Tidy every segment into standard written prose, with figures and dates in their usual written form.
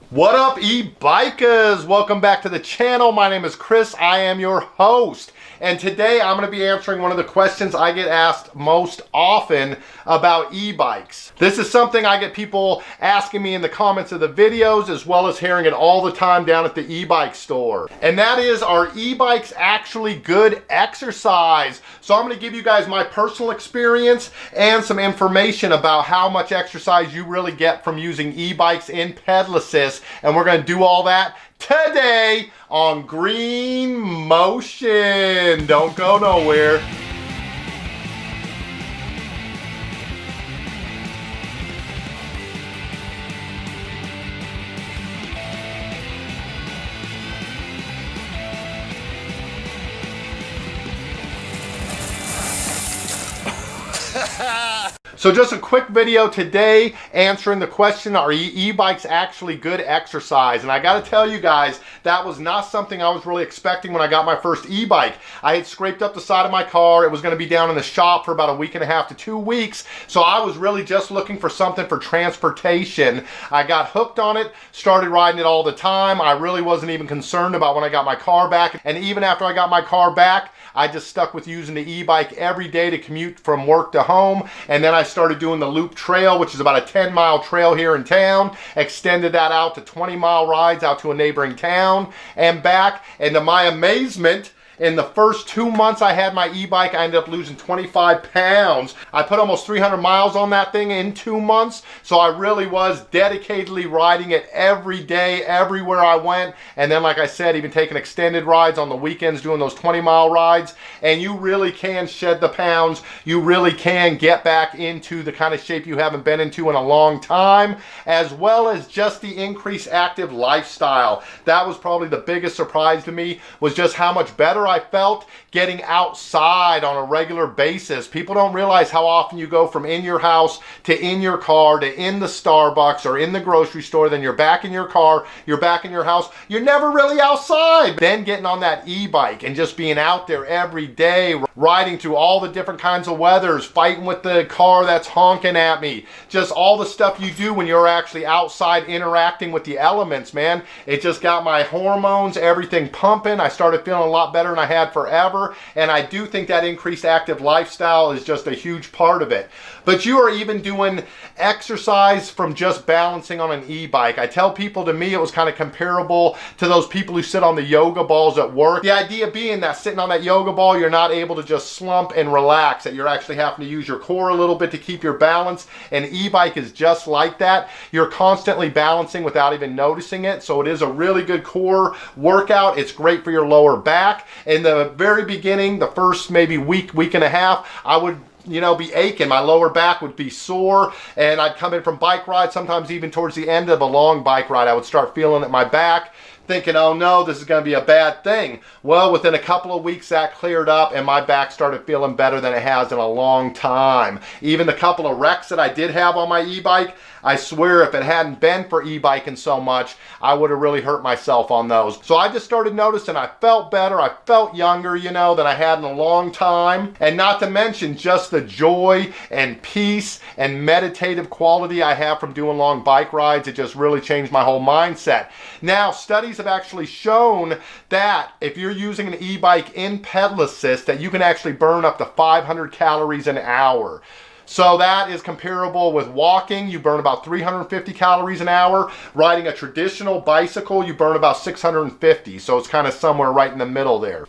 What up, e-bikers? Welcome back to the channel. My name is Chris. I am your host. And today I'm going to be answering one of the questions I get asked most often about e-bikes. This is something I get people asking me in the comments of the videos, as well as hearing it all the time down at the e-bike store. And that is, are e-bikes actually good exercise? So I'm going to give you guys my personal experience and some information about how much exercise you really get from using e-bikes in pedal assist. And we're going to do all that today on GreenMotion. Don't go nowhere. So just a quick video today answering the question, are e-bikes actually good exercise? And I gotta tell you guys, that was not something I was really expecting when I got my first e-bike. I had scraped up the side of my car. It was gonna be down in the shop for about a week and a half to 2 weeks. So I was really just looking for something for transportation. I got hooked on it, started riding it all the time. I really wasn't even concerned about when I got my car back. And even after I got my car back, I just stuck with using the e-bike every day to commute from work to home. And then I started doing the loop trail, which is about a 10-mile trail here in town, extended that out to 20-mile rides out to a neighboring town and back. And to my amazement, in the first 2 months I had my e-bike, I ended up losing 25 pounds. I put almost 300 miles on that thing in 2 months, so I really was dedicatedly riding it every day, everywhere I went. And then, like I said, even taking extended rides on the weekends, doing those 20-mile rides. And you really can shed the pounds. You really can get back into the kind of shape you haven't been into in a long time, as well as just the increased active lifestyle. That was probably the biggest surprise to me, was just how much better I felt getting outside on a regular basis. People don't realize how often you go from in your house to in your car to in the Starbucks or in the grocery store, then you're back in your car, you're back in your house. You're never really outside. Then getting on that e-bike and just being out there every day, riding through all the different kinds of weathers, fighting with the car that's honking at me. Just all the stuff you do when you're actually outside interacting with the elements, man. It just got my hormones, everything pumping. I started feeling a lot better than I had forever, and I do think that increased active lifestyle is just a huge part of it. But you are even doing exercise from just balancing on an e-bike. I tell people, to me it was kind of comparable to those people who sit on the yoga balls at work. The idea being that sitting on that yoga ball, you're not able to just slump and relax, that you're actually having to use your core a little bit to keep your balance. An e-bike is just like that. You're constantly balancing without even noticing it, so it is a really good core workout. It's great for your lower back. In the very beginning, the first maybe week and a half, I would be aching. My lower back would be sore, and I'd come in from bike rides, sometimes even towards the end of a long bike ride, I would start feeling at my back, thinking, oh no, this is going to be a bad thing. Well, within a couple of weeks that cleared up and my back started feeling better than it has in a long time. Even the couple of wrecks that I did have on my e-bike, I swear if it hadn't been for e-biking so much, I would have really hurt myself on those. So I just started noticing I felt better, I felt younger, than I had in a long time. And not to mention just the joy and peace and meditative quality I have from doing long bike rides. It just really changed my whole mindset. Now, studies have actually shown that if you're using an e-bike in pedal assist, that you can actually burn up to 500 calories an hour. So that is comparable with walking. You burn about 350 calories an hour. Riding a traditional bicycle, you burn about 650. So it's kind of somewhere right in the middle there.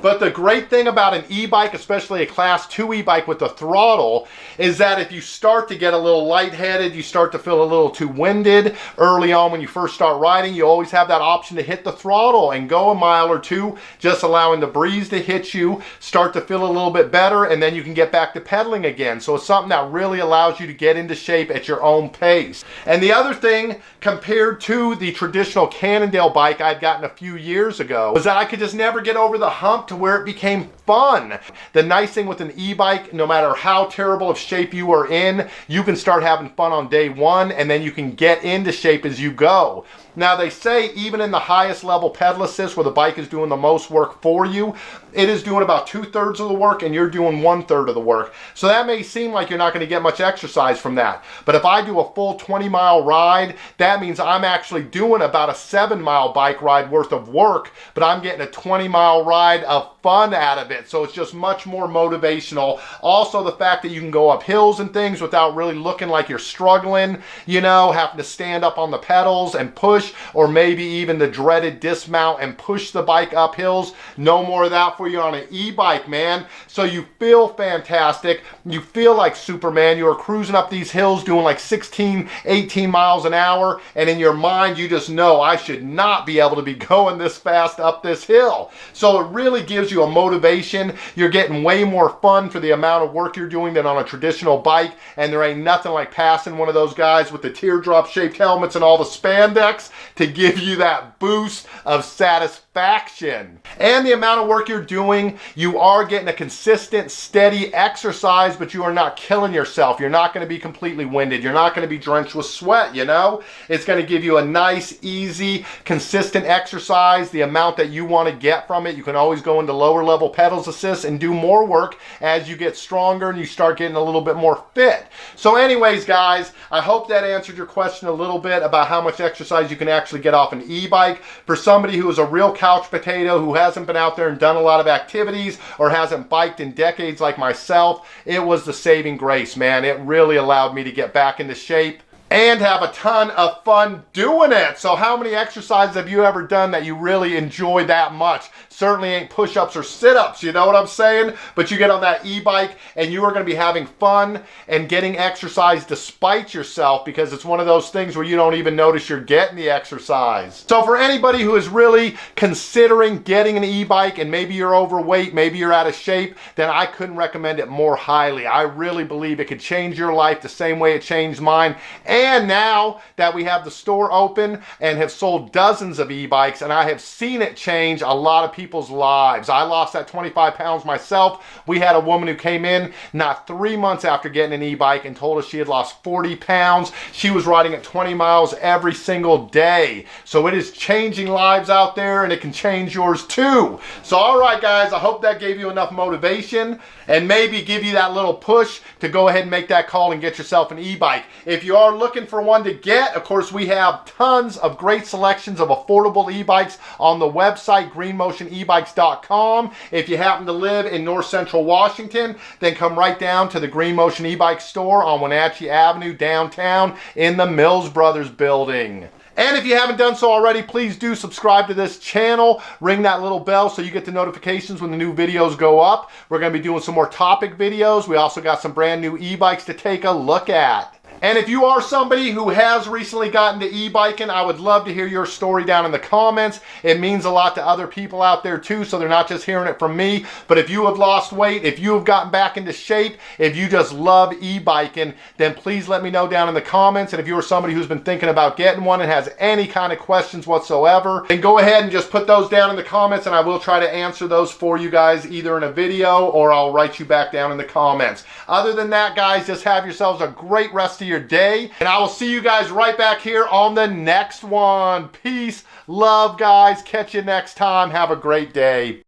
But the great thing about an e-bike, especially a class 2 e-bike with the throttle, is that if you start to get a little lightheaded, you start to feel a little too winded early on when you first start riding, you always have that option to hit the throttle and go a mile or two, just allowing the breeze to hit you, start to feel a little bit better, and then you can get back to pedaling again. So it's something that really allows you to get into shape at your own pace. And the other thing, compared to the traditional Cannondale bike I'd gotten a few years ago, was that I could just never get over the hump to where it became fun. The nice thing with an e-bike, no matter how terrible of shape you are in, you can start having fun on day one, and then you can get into shape as you go. Now they say even in the highest level pedal assist where the bike is doing the most work for you, it is doing about 2/3 of the work and you're doing 1/3 of the work. So that may seem like you're not going to get much exercise from that. But if I do a full 20-mile ride, that means I'm actually doing about a 7-mile bike ride worth of work, but I'm getting a 20-mile ride of fun out of it. So it's just much more motivational. Also, the fact that you can go up hills and things without really looking like you're struggling, you know, having to stand up on the pedals and push, or maybe even the dreaded dismount and push the bike up hills. No more of that for you on an e-bike, man. So you feel fantastic. You feel like Superman. You are cruising up these hills doing like 16, 18 miles an hour, and in your mind you just know, I should not be able to be going this fast up this hill. So it really gives you a motivation. You're getting way more fun for the amount of work you're doing than on a traditional bike, and there ain't nothing like passing one of those guys with the teardrop shaped helmets and all the spandex to give you that boost of satisfaction. And the amount of work you're doing, you are getting a consistent, steady exercise, but you are not killing yourself. You're not going to be completely winded. You're not going to be drenched with sweat, you know? It's going to give you a nice, easy, consistent exercise, the amount that you want to get from it. You can always go into lower level pedals assist and do more work as you get stronger and you start getting a little bit more fit. So anyways, guys, I hope that answered your question a little bit about how much exercise you can actually get off an e-bike. For somebody who is a real couch potato, who hasn't been out there and done a lot of activities or hasn't biked in decades like myself, it was the saving grace, man. It really allowed me to get back into shape and have a ton of fun doing it. So how many exercises have you ever done that you really enjoy that much? Certainly ain't push-ups or sit-ups, you know what I'm saying? But you get on that e-bike and you are going to be having fun and getting exercise despite yourself, because it's one of those things where you don't even notice you're getting the exercise. So for anybody who is really considering getting an e-bike, and maybe you're overweight, maybe you're out of shape, then I couldn't recommend it more highly. I really believe it could change your life the same way it changed mine. And now that we have the store open and have sold dozens of e-bikes, and I have seen it change a lot of people's lives. I lost that 25 pounds myself. We had a woman who came in not 3 months after getting an e-bike and told us she had lost 40 pounds. She was riding at 20 miles every single day. So it is changing lives out there, and it can change yours too. So all right, guys, I hope that gave you enough motivation and maybe give you that little push to go ahead and make that call and get yourself an e-bike. If you are looking for one to get, of course, we have tons of great selections of affordable e-bikes on the website, GreenMotionEbikes.com. If you happen to live in North Central Washington, then come right down to the GreenMotion e-bike store on Wenatchee Avenue downtown in the Mills Brothers building. And if you haven't done so already, please do subscribe to this channel. Ring that little bell so you get the notifications when the new videos go up. We're going to be doing some more topic videos. We also got some brand new e-bikes to take a look at. And if you are somebody who has recently gotten to e-biking, I would love to hear your story down in the comments. It means a lot to other people out there too, so they're not just hearing it from me. But if you have lost weight, if you have gotten back into shape, if you just love e-biking, then please let me know down in the comments. And if you are somebody who's been thinking about getting one and has any kind of questions whatsoever, then go ahead and just put those down in the comments, and I will try to answer those for you guys either in a video or I'll write you back down in the comments. Other than that, guys, just have yourselves a great rest of your day, and I will see you guys right back here on the next one. Peace, love, guys. Catch you next time. Have a great day.